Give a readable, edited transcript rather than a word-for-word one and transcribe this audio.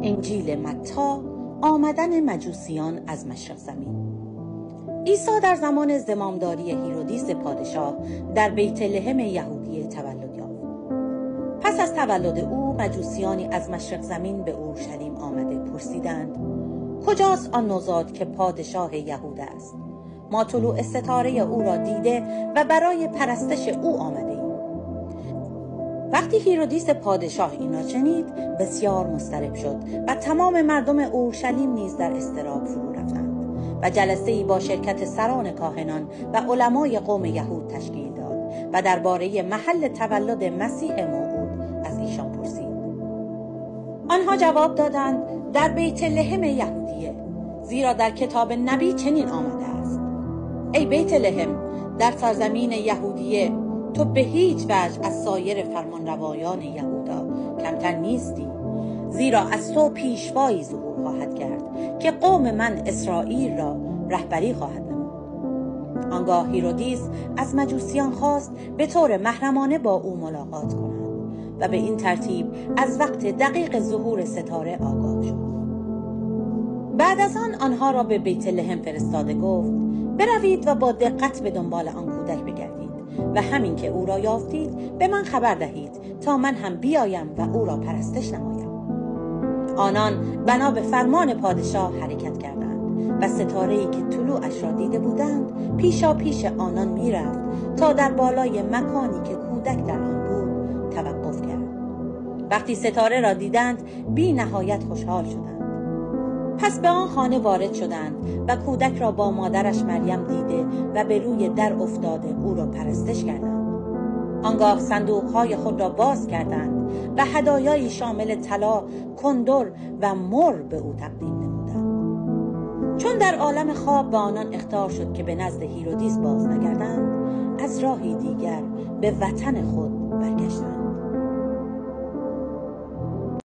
انجیل متی، آمدن مجوسیان از مشرق زمین. عیسی در زمان زمامداری هیرودیس پادشاه در بیت لحم یهودیه تولد یافت. پس از تولد او مجوسیانی از مشرق زمین به اورشلیم آمده پرسیدند: کجاست آن نوزاد که پادشاه یهود است؟ ما طلوع ستاره او را دیده و برای پرستش او آمده ایم. وقتی هیرودیس پادشاه اینا شنید بسیار مضطرب شد و تمام مردم اورشلیم نیز در اضطراب فرو رفتند و جلسه‌ای با شرکت سران کاهنان و علمای قوم یهود تشکیل داد و درباره محل تولد مسیح موعود از ایشان پرسید. آنها جواب دادند: در بیت لحم یهودیه، زیرا در کتاب نبی چنین آمده است: ای بیت لحم، در سرزمین یهودیه، تو به هیچ وجه از سایر فرمانروایان یهودا کمتر نیستی، زیرا از تو پیشوایی ظهور خواهد کرد که قوم من اسرائیل را رهبری خواهد نمود. آنگاه هیرودیس از مجوسیان خواست به طور محرمانه با او ملاقات کنند و به این ترتیب از وقت دقیق ظهور ستاره آگاه شد. بعد از آنها را به بیت لحم فرستاده گفت: بروید و با دقت به دنبال آن کودک بگردید و همین که او را یافتید به من خبر دهید تا من هم بیایم و او را پرستش نمایم. آنان بنا به فرمان پادشاه حرکت کردند و ستاره‌ای که طلوعش را دیده بودند پیشا پیش آنان میرفت تا در بالای مکانی که کودک در آن بود توقف کرد. وقتی ستاره را دیدند بی نهایت خوشحال شدند. پس به آن خانه وارد شدند و کودک را با مادرش مریم دیده و به روی در افتاده او را پرستش کردند. آنگاه صندوق‌های خود را باز کردند و هدایایی شامل طلا، کندر و مر به او تقدیم نمودند. چون در عالم خواب به آنان اخطار شد که به نزد هیرودیس باز نگردند، از راهی دیگر به وطن خود برگشتند.